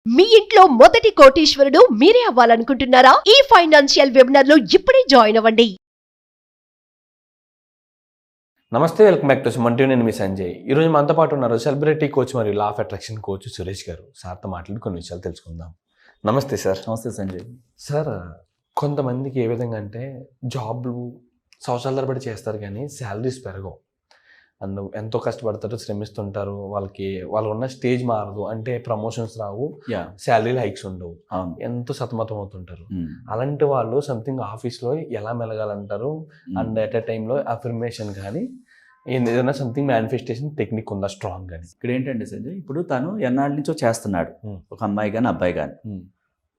మీ ఇంట్లో మొదటి కోటీశ్వరుడు మీరే అవ్వాలనుకుంటున్నారా? ఈ ఫైనాన్షియల్ వెబినార్ లో ఇప్పుడే జాయిన్ అవ్వండి. నమస్తే, welcome back to Suman TV. నేను మీ సంజయ్. ఈరోజు మనతో పాటు ఉన్నారు సెలబ్రిటీ కోచ్ మరియు law of attraction coach Suresh గారు. సార్తో మాట్లాడి కొన్ని విషయాలు తెలుసుకుందాం. నమస్తే సార్. నమస్తే సంజయ్. సార్, కొంతమందికి ఏ విధంగా అంటే జాబ్లు సంవత్సరాల తరబడి చేస్తారు కానీ శాలరీస్ పెరగవు. అండ్ ఎంతో కష్టపడతారు, శ్రమిస్తుంటారు. వాళ్ళు ఉన్న స్టేజ్ మారదు, అంటే ప్రమోషన్స్ రావు, శాలరీలు హైక్స్ ఉండవు, ఎంతో సతమతం అవుతుంటారు. అలాంటి వాళ్ళు సంథింగ్ ఆఫీస్లో ఎలా మెలగాలంటారు? అండ్ ఎట్ ఎ టైంలో అఫర్మేషన్ కానీ ఏదైనా సంథింగ్ మేనిఫెస్టేషన్ టెక్నిక్ ఉందా స్ట్రాంగ్ కానీ? ఇక్కడ ఏంటంటే సంజయ్, ఇప్పుడు తను ఎన్నాళ్ళ నుంచో చేస్తున్నాడు, ఒక అమ్మాయి కానీ అబ్బాయి కానీ.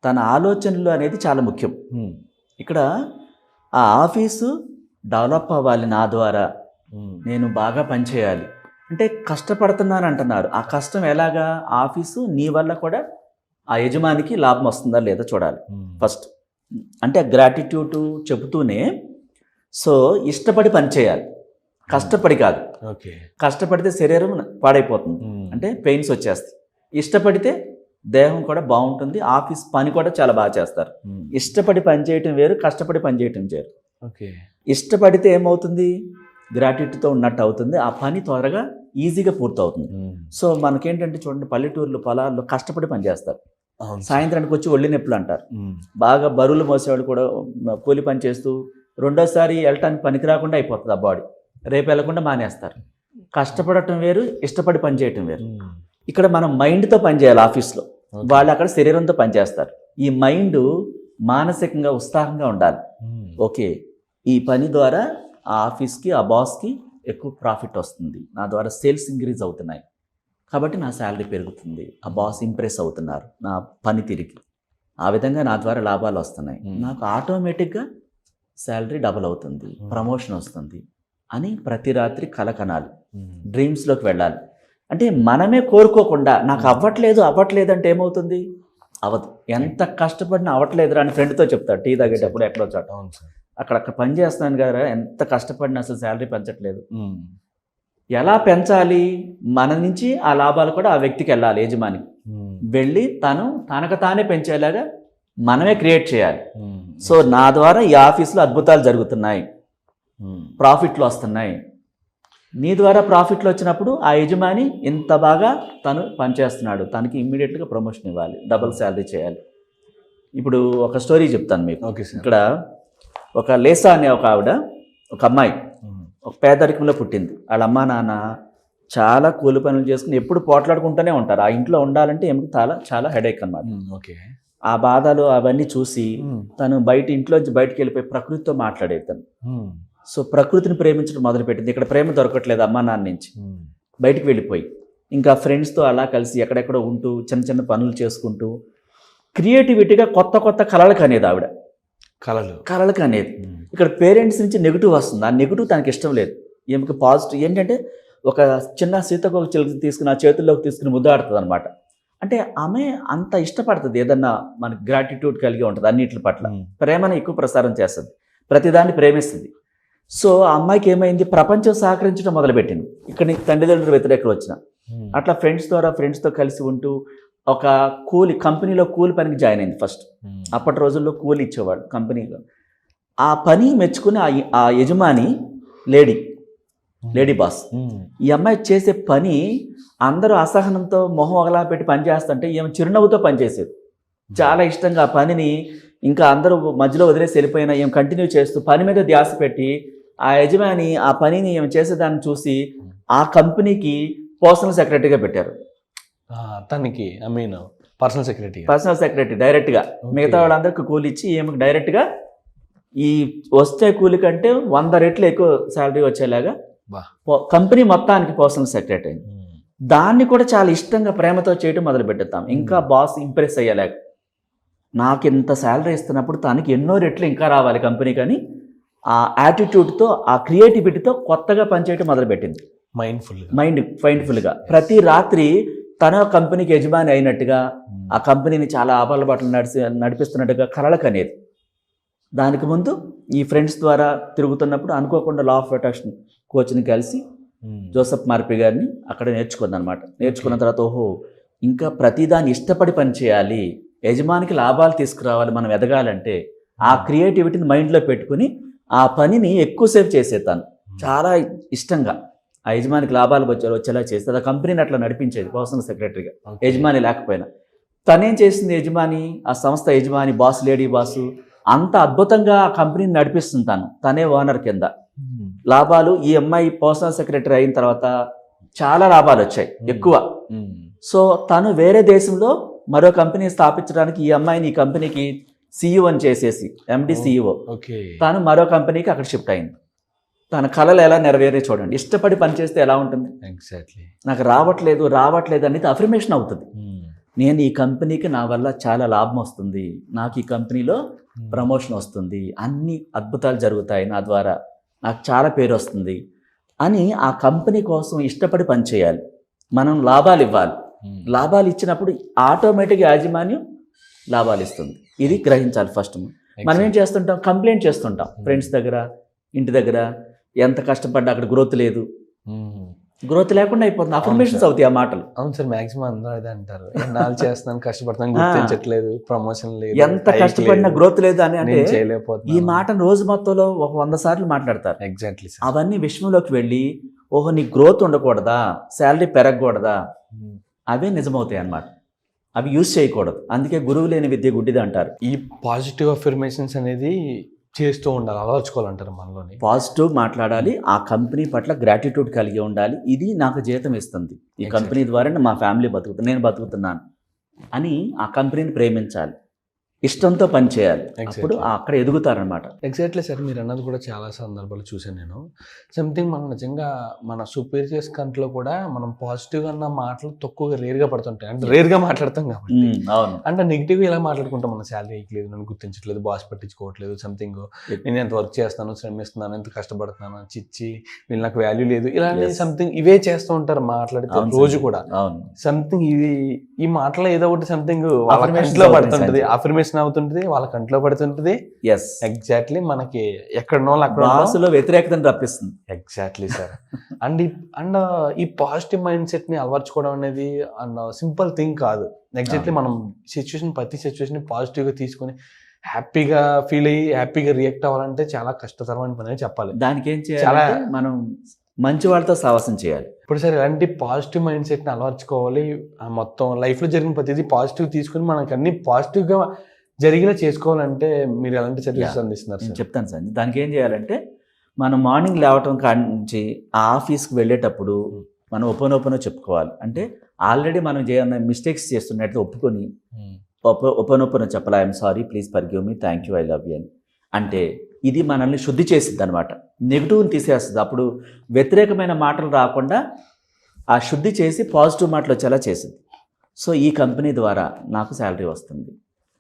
తన ఆలోచనలు అనేది చాలా ముఖ్యం. ఇక్కడ ఆ ఆఫీసు డెవలప్ అవ్వాలి, నా ద్వారా నేను బాగా పనిచేయాలి అంటే కష్టపడుతున్నాను అంటున్నారు. ఆ కష్టం ఎలాగా? ఆఫీసు నీ వల్ల కూడా ఆ యజమానికి లాభం వస్తుందా లేదా చూడాలి ఫస్ట్. అంటే గ్రాటిట్యూడ్ చెబుతూనే, సో ఇష్టపడి పనిచేయాలి, కష్టపడి కాదు. కష్టపడితే శరీరం పాడైపోతుంది, అంటే పెయిన్స్ వచ్చేస్తాయి. ఇష్టపడితే దేహం కూడా బాగుంటుంది, ఆఫీస్ పని కూడా చాలా బాగా చేస్తారు. ఇష్టపడి పనిచేయటం వేరు, కష్టపడి పనిచేయటం వేరు. ఇష్టపడితే ఏమవుతుంది? గ్రాట్యుటీతో ఉన్నట్టు అవుతుంది, ఆ పని త్వరగా ఈజీగా పూర్తవుతుంది. సో మనకేంటంటే చూడండి, పల్లెటూర్లు పొలాల్లో కష్టపడి పనిచేస్తారు. సాయంత్రానికి వచ్చి ఒళ్ళు నొప్పులు అంటారు. బాగా బరువులు మోసేవాళ్ళు కూడా కూలి పని చేస్తూ రెండోసారి వెళ్ళటానికి పనికి రాకుండా అయిపోతుంది ఆ బాడీ, రేపు వెళ్లకుండా మానేస్తారు. కష్టపడటం వేరు, ఇష్టపడి పనిచేయటం వేరు. ఇక్కడ మనం మైండ్తో పనిచేయాలి ఆఫీస్లో, వాళ్ళు అక్కడ శరీరంతో పనిచేస్తారు. ఈ మైండ్ మానసికంగా ఉత్సాహంగా ఉండాలి. ఓకే, ఈ పని ద్వారా ఆ ఆఫీస్కి, ఆ బాస్కి ఎక్కువ ప్రాఫిట్ వస్తుంది, నా ద్వారా సేల్స్ ఇంక్రీజ్ అవుతున్నాయి కాబట్టి నా శాలరీ పెరుగుతుంది, ఆ బాస్ ఇంప్రెస్ అవుతున్నారు నా పని తిరిగి, ఆ విధంగా నా ద్వారా లాభాలు వస్తున్నాయి, నాకు ఆటోమేటిక్గా శాలరీ డబుల్ అవుతుంది, ప్రమోషన్ వస్తుంది అని ప్రతి రాత్రి కల కనాలి, డ్రీమ్స్లోకి వెళ్ళాలి. అంటే మనమే కోరుకోకుండా నాకు అవ్వట్లేదు అంటే ఏమవుతుంది? అవ్వదు. ఎంత కష్టపడినా అవ్వట్లేదురా అని ఫ్రెండ్తో చెప్తాడు టీ తాగేటప్పుడు ఎక్కడో చోట. అక్కడ పని చేస్తున్నాను కదా, ఎంత కష్టపడినా అసలు శాలరీ పెంచట్లేదు. ఎలా పెంచాలి? మన నుంచి ఆ లాభాలు కూడా ఆ వ్యక్తికి వెళ్ళాలి, యజమాని వెళ్ళి తనకు తానే పెంచేలాగా మనమే క్రియేట్ చేయాలి. సో నా ద్వారా ఈ ఆఫీస్లో అద్భుతాలు జరుగుతున్నాయి, ప్రాఫిట్లు వస్తున్నాయి. నీ ద్వారా ప్రాఫిట్లు వచ్చినప్పుడు ఆ యజమాని ఇంత బాగా తను పనిచేస్తున్నాడు, తనకి ఇమ్మీడియట్గా ప్రమోషన్ ఇవ్వాలి, డబుల్ శాలరీ చేయాలి. ఇప్పుడు ఒక స్టోరీ చెప్తాను మీకు. ఇక్కడ ఒక లేసా అనే ఒక ఆవిడ, ఒక అమ్మాయి ఒక పేదరికంలో పుట్టింది. వాళ్ళ అమ్మా నాన్న చాలా కూలి పనులు చేసుకుని ఎప్పుడు పోట్లాడుకుంటూనే ఉంటారు. ఆ ఇంట్లో ఉండాలంటే ఏమిటి చాలా హెడేక్ అన్నమాట. ఆ బాధలు అవన్నీ చూసి తను ఇంట్లోంచి బయటికి వెళ్ళిపోయి ప్రకృతితో మాట్లాడేది తను. సో ప్రకృతిని ప్రేమించడం మొదలుపెట్టింది. ఇక్కడ ప్రేమ దొరకట్లేదు అమ్మా నాన్న నుంచి, బయటికి వెళ్ళిపోయి ఇంకా ఫ్రెండ్స్తో అలా కలిసి ఎక్కడెక్కడో ఉంటూ చిన్న చిన్న పనులు చేసుకుంటూ క్రియేటివిటీగా కొత్త కొత్త కళలు కనేది ఆవిడ. కళలు కనేది. ఇక్కడ పేరెంట్స్ నుంచి నెగిటివ్ వస్తుంది, ఆ నెగిటివ్ తనకి ఇష్టం లేదు. ఈమెకి పాజిటివ్ ఏంటంటే, ఒక చిన్న సీతకోక చిలుక తీసుకుని ఆ చేతుల్లోకి తీసుకుని ముద్దాడుతుంది అనమాట. అంటే ఆమె అంత ఇష్టపడుతుంది, ఏదన్నా మనకి గ్రాటిట్యూడ్ కలిగి ఉంటుంది అన్నిటి పట్ల, ప్రేమను ఎక్కువ ప్రసారం చేస్తుంది, ప్రతిదాన్ని ప్రేమిస్తుంది. సో ఆ అమ్మాయికి ఏమైంది? ప్రపంచం సహకరించడం మొదలుపెట్టింది. ఇక్కడ నీకు తల్లిదండ్రులు వ్యతిరేకలు వచ్చిన అట్లా ఫ్రెండ్స్తో కలిసి ఉంటూ ఒక కంపెనీలో కూలి పనికి జాయిన్ అయింది ఫస్ట్. అప్పటి రోజుల్లో కూలి ఇచ్చేవాడు కంపెనీలో. ఆ పని మెచ్చుకుని ఆ యజమాని లేడీ బాస్, ఈ అమ్మాయి చేసే పని అందరూ అసహనంతో మొహం ఒకలా పెట్టి పనిచేస్తుంటే ఈమె చిరునవ్వుతో పనిచేసేది. చాలా ఇష్టంగా ఆ పనిని ఇంకా అందరూ మధ్యలో వదిలేసి వెళ్ళిపోయినా ఏం కంటిన్యూ చేస్తూ పని మీద ధ్యాస పెట్టి, ఆ యజమాని ఆ పనిని ఏమి చేసేదాన్ని చూసి ఆ కంపెనీకి పర్సనల్ సెక్రటరీగా పెట్టారు. తనకి పర్సనల్ సెక్రటరీ డైరెక్ట్గా. మిగతా వాళ్ళందరికీ కూలి ఇచ్చి ఈమెకు డైరెక్ట్గా ఈ వచ్చే కూలి కంటే 100 రెట్లు ఎక్కువ శాలరీ వచ్చేలాగా కంపెనీ మొత్తానికి పర్సనల్ సెక్రటరీ. దాన్ని కూడా చాలా ఇష్టంగా ప్రేమతో చేయడం మొదలు పెట్టేద్దాం. ఇంకా బాస్ ఇంప్రెస్ అయ్యేలాగా, నాకు ఇంత శాలరీ ఇస్తున్నప్పుడు తనకి ఎన్నో రెట్లు ఇంకా రావాలి కంపెనీ, కానీ ఆ యాటిట్యూడ్తో, ఆ క్రియేటివిటీతో కొత్తగా పనిచేయడం మొదలుపెట్టింది. మైండ్ఫుల్గా ప్రతి రాత్రి తన కంపెనీకి యజమాని అయినట్టుగా, ఆ కంపెనీని చాలా ఆపాల బాటలు నడిపిస్తున్నట్టుగా కలలకు అనేది. దానికి ముందు ఈ ఫ్రెండ్స్ ద్వారా తిరుగుతున్నప్పుడు అనుకోకుండా లా ఆఫ్ అట్రాక్షన్ కోచ్ని కలిసి జోసెఫ్ మార్పి గారిని అక్కడ నేర్చుకుందనమాట. నేర్చుకున్న తర్వాత ఓహో ఇంకా ప్రతిదాన్ని ఇష్టపడి పని చేయాలి, యజమానికి లాభాలు తీసుకురావాలి, మనం ఎదగాలంటే ఆ క్రియేటివిటీని మైండ్లో పెట్టుకుని ఆ పనిని ఎక్కువసేపు చేసేతాను చాలా ఇష్టంగా. ఆ యజమానికి లాభాలు వచ్చేలా చేస్తే ఆ కంపెనీని అట్లా నడిపించేది పర్సనల్ సెక్రటరీగా. యజమాని లేకపోయినా తనేం చేసింది, యజమాని ఆ సంస్థ యజమాని బాస్, లేడీ బాసు అంత అద్భుతంగా ఆ కంపెనీని నడిపిస్తుంటాను. తనే ఓనర్ కింద. లాభాలు ఈ అమ్మాయి పర్సనల్ సెక్రటరీ అయిన తర్వాత చాలా లాభాలు వచ్చాయి ఎక్కువ. సో తను వేరే దేశంలో మరో కంపెనీ స్థాపించడానికి ఈ అమ్మాయిని ఈ కంపెనీకి CEO అని చేసేసి, MD CEO తాను మరో కంపెనీకి అక్కడ షిఫ్ట్ అయింది. తన కళలు ఎలా నెరవేరే చూడండి. ఇష్టపడి పనిచేస్తే ఎలా ఉంటుంది. ఎగ్జాక్ట్లీ. నాకు రావట్లేదు అనేది అఫర్మేషన్ అవుతుంది. నేను ఈ కంపెనీకి నా వల్ల చాలా లాభం వస్తుంది, నాకు ఈ కంపెనీలో ప్రమోషన్ వస్తుంది, అన్ని అద్భుతాలు జరుగుతాయి నా ద్వారా, నాకు చాలా పేరు వస్తుంది అని ఆ కంపెనీ కోసం ఇష్టపడి పనిచేయాలి. మనం లాభాలు ఇవ్వాలి. లాభాలు ఇచ్చినప్పుడు ఆటోమేటిక్గా యాజమాన్యం లాభాలు ఇస్తుంది. ఇది గ్రహించాలి ఫస్ట్. మనం ఏం చేస్తుంటాం, కంప్లైంట్ చేస్తుంటాం ఫ్రెండ్స్ దగ్గర, ఇంటి దగ్గర. ఎంత కష్టపడ్డా అక్కడ గ్రోత్ లేదు, గ్రోత్ లేకుండా అయిపోతుంది. అఫర్మేషన్స్ అవుతాయి ఆ మాటలు. అవును సార్, మాక్సిమం అందరూ అదే అంటారు. ఎన్నాళ్ళు చేస్తున్నాను, కష్టపడతాను, గుర్తించట్లేదు, ప్రమోషన్ లేదు, ఎంత కష్టపడినా గ్రోత్ లేదు అని అంటే చేయలేకపోతున్నా. ఈ మాటను రోజు మొత్తంలో 100 సార్లు మాట్లాడతారు. ఎగ్జాక్ట్లీ. అవన్నీ విషయంలోకి వెళ్ళి ఓహో నీ గ్రోత్ ఉండకూడదా, శాలరీ పెరగకూడదా, అవే నిజమవుతాయి అన్నమాట. అవి యూజ్ చేయకూడదు. అందుకే గురువు లేని విద్య గుడ్డిది అంటారు. ఈ పాజిటివ్ అఫర్మేషన్స్ అనేది చేస్తూ ఉండాలి, అలవర్చుకోవాలంటారు మనలోని. పాజిటివ్ మాట్లాడాలి, ఆ కంపెనీ పట్ల గ్రాటిట్యూడ్ కలిగి ఉండాలి. ఇది నాకు జీతం ఇస్తుంది, ఈ కంపెనీ ద్వారా మా ఫ్యామిలీ బతుకుతుంది, నేను బతుకుతున్నాను అని ఆ కంపెనీని ప్రేమించాలి, ఇష్టంతో పని చేయాలి. అప్పుడు అక్కడ ఎదుగుతారనమాట. ఎగ్జాక్ట్లీ సార్, మీరు అన్నది కూడా చాలా సందర్భాలు చూసాను నేను. సంథింగ్ మనం నిజంగా మన సుపీరియర్స్ కంట్లో కూడా మనం పాజిటివ్ అన్న మాటలు తక్కువగా రేర్గా పడుతుంటాయి. అంటే రేర్గా మాట్లాడతాం కాబట్టి. అవును. అంటే నెగిటివ్గా ఇలా మాట్లాడుకుంటాం, మన శాలరీ ఇవ్వలేదు, నన్ను గుర్తించట్లేదు, బాస్ పట్టించుకోవట్లేదు, సంథింగ్ నేను ఎంత వర్క్ చేస్తాను, శ్రమిస్తున్నాను, ఎంత కష్టపడుతున్నాను, చిచ్చి వీళ్ళు నాకు వాల్యూ లేదు, ఇలాంటి సంథింగ్ ఇవే చేస్తూ ఉంటారు మాట్లాడితే రోజు కూడా. సంథింగ్ ఈ మాటలో ఏదో ఒకటి సంథింగ్ వాళ్ళ కంట్లో పడుతుంటది, అఫర్మేషన్ అవుతుంటది, వాళ్ళ కంట్లో పడుతుంటది. ఎగ్జాక్ట్లీ. మనకి ఎక్కడనో అక్కడ వ్యతిరేకతను రప్పిస్తుంది. Exactly sir. అండ్ ఈ పాజిటివ్ మైండ్ సెట్ ని అలవర్చుకోవడం అనేది అండ్ సింపుల్ థింగ్ కాదు. ఎగ్జాక్ట్లీ. మనం ప్రతి సిచ్యువేషన్ పాజిటివ్ గా తీసుకుని హ్యాపీగా ఫీల్ అయ్యి హ్యాపీగా రియాక్ట్ అవ్వాలంటే చాలా కష్టతరమైన పని అని చెప్పాలి. దానికి ఏం చేయాలి, మనం మంచి వాళ్ళతో సావాసం చేయాలి. ఇప్పుడు సార్ ఇలాంటి పాజిటివ్ మైండ్ సెట్ ని అలవర్చుకోవాలి. మొత్తం లైఫ్ లో జరిగిన ప్రతిదీ పాజిటివ్ తీసుకుని మనకి అన్ని పాజిటివ్ గా జరిగినా చేసుకోవాలంటే మీరు ఎలాంటి సర్వీసెస్ అందిస్తున్నారు? నేను చెప్తాను సార్. దానికి ఏం చేయాలంటే మనం మార్నింగ్ లేవటం కాడి నుంచి ఆ ఆఫీస్కి వెళ్ళేటప్పుడు మనం ఓపెన్ చెప్పుకోవాలి. అంటే ఆల్రెడీ మనం ఏమైనా మిస్టేక్స్ చేస్తున్నట్టు ఒప్పుకొని ఓపెన్ చెప్పాలి. I'm sorry, please forgive me, thank you, I love you అని. అంటే ఇది మనల్ని శుద్ధి చేసిద్ది అనమాట, నెగిటివ్ని తీసేస్తుంది. అప్పుడు వ్యతిరేకమైన మాటలు రాకుండా ఆ శుద్ధి చేసి పాజిటివ్ మాటలు వచ్చేలా చేసింది. సో ఈ కంపెనీ ద్వారా నాకు శాలరీ వస్తుంది,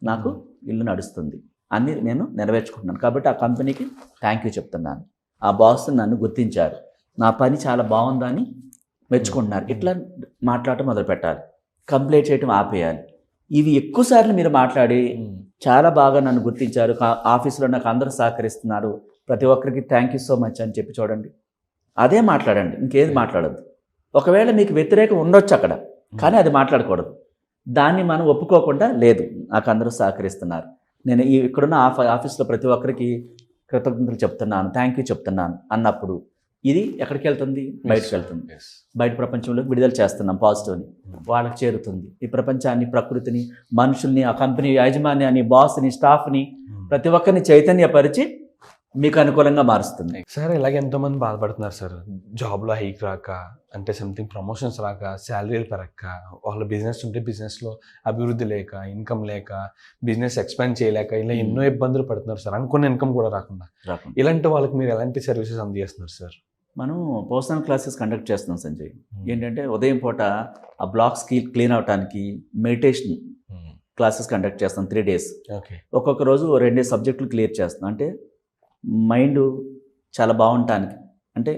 నాకు ఇల్లు నడుస్తుంది, అన్నీ నేను నెరవేర్చుకుంటున్నాను. కాబట్టి ఆ కంపెనీకి థ్యాంక్ యూ చెప్తున్నాను. ఆ బాస్ నన్ను గుర్తించారు, నా పని చాలా బాగుందని మెచ్చుకుంటున్నారు. ఇట్లా మాట్లాడటం మొదలు పెట్టాలి. కంప్లైంట్ చేయటం ఆపేయాలి. ఇవి ఎక్కువసార్లు మీరు మాట్లాడి చాలా బాగా నన్ను గుర్తించారు, ఆఫీసులో నాకు అందరూ సహకరిస్తున్నారు, ప్రతి ఒక్కరికి థ్యాంక్ యూ సో మచ్ అని చెప్పి చూడండి. అదే మాట్లాడండి, ఇంకేది మాట్లాడద్దు. ఒకవేళ మీకు వ్యతిరేకం ఉండొచ్చు అక్కడ, కానీ అది మాట్లాడకూడదు. దాన్ని మనం ఒప్పుకోకుండా, లేదు నాకు అందరూ సహకరిస్తున్నారు, నేను ఇక్కడున్న ఆఫీస్లో ప్రతి ఒక్కరికి కృతజ్ఞతలు చెప్తున్నాను, థ్యాంక్ యూ చెప్తున్నాను అన్నప్పుడు ఇది ఎక్కడికి వెళ్తుంది, బయటకు వెళ్తుంది. బయట ప్రపంచంలోకి విడుదల చేస్తున్నాం పాజిటివ్ని, వాళ్ళకి చేరుతుంది. ఈ ప్రపంచాన్ని, ప్రకృతిని, మనుషుల్ని, ఆ కంపెనీ యాజమాన్యాన్ని, బాస్ని, స్టాఫ్ని, ప్రతి ఒక్కరిని చైతన్యపరిచి మీకు అనుకూలంగా మారుస్తుంది. సార్ ఇలాగే ఎంతోమంది బాధపడుతున్నారు సార్, జాబ్లో హైక్ రాక, అంటే సంథింగ్ ప్రమోషన్స్ రాక, శాలరీలు పెరగక, వాళ్ళ బిజినెస్ ఉంటే బిజినెస్లో అభివృద్ధి లేక, ఇన్కమ్ లేక, బిజినెస్ ఎక్స్పాండ్ చేయలేక, ఇలా ఎన్నో ఇబ్బందులు పడుతున్నారు సార్, అనుకున్న ఇన్కమ్ కూడా రాకుండా. ఇలాంటి వాళ్ళకి మీరు ఎలాంటి సర్వీసెస్ అందజేస్తున్నారు సార్? మనం పర్సనల్ క్లాసెస్ కండక్ట్ చేస్తున్నాం సంజయ్. ఏంటంటే ఉదయం పూట ఆ బ్లాక్స్ క్లీన్ అవడానికి మెడిటేషన్ క్లాసెస్ కండక్ట్ చేస్తాం 3 days. ఒక్కొక్క రోజు 2 సబ్జెక్టులు క్లియర్ చేస్తున్నాం. అంటే మైండ్ చాలా బాగుండటానికి, అంటే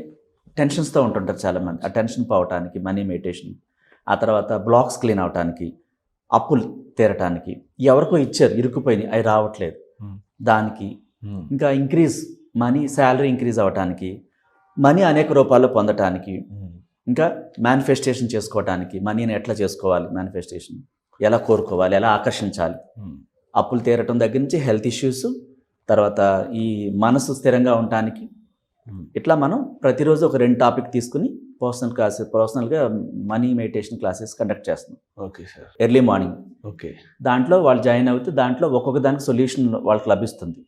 టెన్షన్స్తో ఉంటుంటారు చాలామంది, ఆ టెన్షన్ పోవటానికి మనీ మెడిటేషన్. ఆ తర్వాత బ్లాక్స్ క్లీన్ అవటానికి, అప్పులు తీరటానికి, ఎవరికో ఇచ్చారు ఇరుక్కుపోయినాయి అవి రావట్లేదు దానికి, ఇంకా ఇంక్రీజ్ మనీ, శాలరీ ఇంక్రీజ్ అవ్వటానికి, మనీ అనేక రూపాల్లో పొందటానికి, ఇంకా మేనిఫెస్టేషన్ చేసుకోవడానికి మనీని ఎట్లా చేసుకోవాలి, మేనిఫెస్టేషన్ ఎలా కోరుకోవాలి, ఎలా ఆకర్షించాలి, అప్పులు తీరటం దగ్గర నుంచి హెల్త్ ఇష్యూస్, తర్వాత ఈ మనసు స్థిరంగా ఉండటానికి, ఇట్లా మనం ప్రతిరోజు ఒక 2 టాపిక్ తీసుకుని పర్సనల్గా మనీ మెడిటేషన్ క్లాసెస్ కండక్ట్ చేస్తున్నాం. Okay sir. Early morning. Okay. దాంట్లో వాళ్ళు జాయిన్ అవుతే దాంట్లో ఒక్కొక్క దానికి సొల్యూషన్ వాళ్ళకి లభిస్తుంది.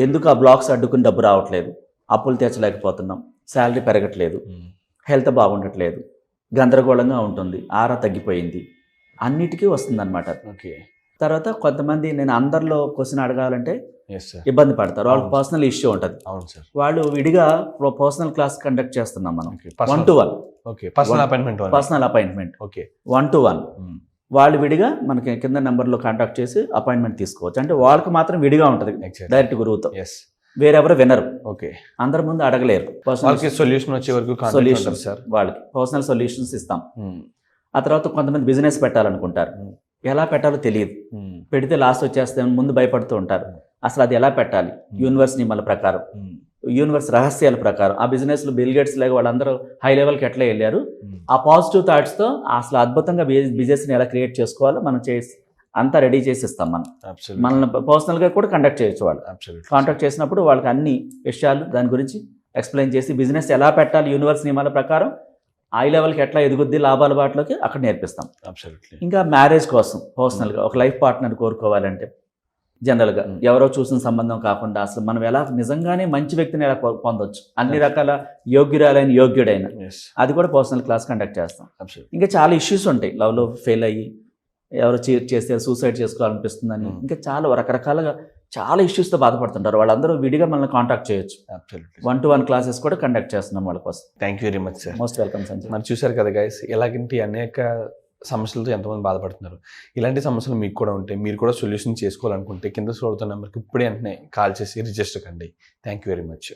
ఎందుకు ఆ బ్లాక్స్ అడ్డుకుని డబ్బు రావట్లేదు, అప్పులు తీర్చలేకపోతున్నాం, శాలరీ పెరగట్లేదు, హెల్త్ బాగుండట్లేదు, గందరగోళంగా ఉంటుంది, ఆరా తగ్గిపోయింది, అన్నిటికీ వస్తుందన్నమాట. ఓకే. తర్వాత కొంతమంది నేను అందరిలో క్వశ్చన్ అడగాలంటే ఎస్ సార్, ఇబ్బంది పడతారు, వాళ్ళకి పర్సనల్ ఇష్యూ ఉంటుంది. అవును సార్. వాళ్ళు విడిగా పర్సనల్ క్లాస్ కండక్ట్ చేస్తున్నాం మనం. Okay. 1-to-1. Okay. Personal appointment. Personal appointment. Okay. 1-to-1. వాళ్ళు విడిగా మనకి కింద నెంబర్లో కాంటాక్ట్ చేసి అపాయింట్మెంట్ తీసుకోవచ్చు. అంటే వాళ్ళకి మాత్రం విడిగా ఉంటుంది, డైరెక్ట్ గురువుతో. ఎస్. వేరెవరు వినరు. ఓకే. అందరి ముందు అడగలేరు. వాళ్ళకి సొల్యూషన్ వచ్చే వరకు సొల్యూషన్ సార్, వాళ్ళకి పర్సనల్ సొల్యూషన్స్ ఇస్తాం. ఆ తర్వాత కొంతమంది బిజినెస్ పెట్టాలనుకుంటారు, ఎలా పెట్టాలో తెలియదు, పెడితే లాస్ వచ్చేస్తే ముందు భయపడుతూ ఉంటారు. అసలు అది ఎలా పెట్టాలి, యూనివర్స్ నియమాల ప్రకారం, యూనివర్స్ రహస్యాల ప్రకారం, ఆ బిజినెస్లో బిల్ గేట్స్ లాగా వాళ్ళందరూ హై లెవెల్కి ఎట్లా వెళ్ళారు, ఆ పాజిటివ్ థాట్స్తో అసలు అద్భుతంగా బిజినెస్ని ఎలా క్రియేట్ చేసుకోవాలో మనం చేసి అంతా రెడీ చేసి ఇస్తాం. మనల్ని పర్సనల్గా కూడా కండక్ట్ చేయొచ్చు. వాళ్ళు కాంటాక్ట్ చేసినప్పుడు వాళ్ళకి అన్ని విషయాలు దాని గురించి ఎక్స్ప్లెయిన్ చేసి బిజినెస్ ఎలా పెట్టాలి యూనివర్స్ నియమాల ప్రకారం, హై లెవెల్కి ఎట్లా ఎదుగుద్ది లాభాల బాటలోకి అక్కడ నేర్పిస్తాం. ఇంకా మ్యారేజ్ కోసం పర్సనల్గా ఒక లైఫ్ పార్ట్నర్ కోరుకోవాలంటే జనరల్గా ఎవరో చూసిన సంబంధం కాకుండా అసలు మనం ఎలా నిజంగానే మంచి వ్యక్తిని ఎలా పొందొచ్చు, అన్ని రకాల యోగ్యురాలైన యోగ్యుడైన, అది కూడా పర్సనల్ క్లాస్ కండక్ట్ చేస్తాం. ఇంకా చాలా ఇష్యూస్ ఉంటాయి, లవ్లో ఫెయిల్ అయ్యి ఎవరో చీట్ చేస్తే సూసైడ్ చేసుకోవాలనిపిస్తుందని, ఇంకా చాలా రకరకాలుగా చాలా ఇష్యూస్తో బాధపడుతుంటారు. వాళ్ళందరూ విడిగా మనల్ని కాంటాక్ట్ చేయొచ్చు. 1-to-1 క్లాసెస్ కూడా కండక్ట్ చేస్తున్నాం వాళ్ళ కోసం. Thank you very much sir. Most welcome Sanjay. మరి చూశారు కదా గైస్, ఎలాగంటే అనేక సమస్యలతో ఎంతమంది బాధపడుతున్నారు. ఇలాంటి సమస్యలు మీకు కూడా ఉంటే, మీరు కూడా సొల్యూషన్ చేసుకోవాలనుకుంటే కింద చూడుతున్న నెంబర్కి ఇప్పుడే వెంటనే కాల్ చేసి రిజిస్టర్ కండి. Thank you very much.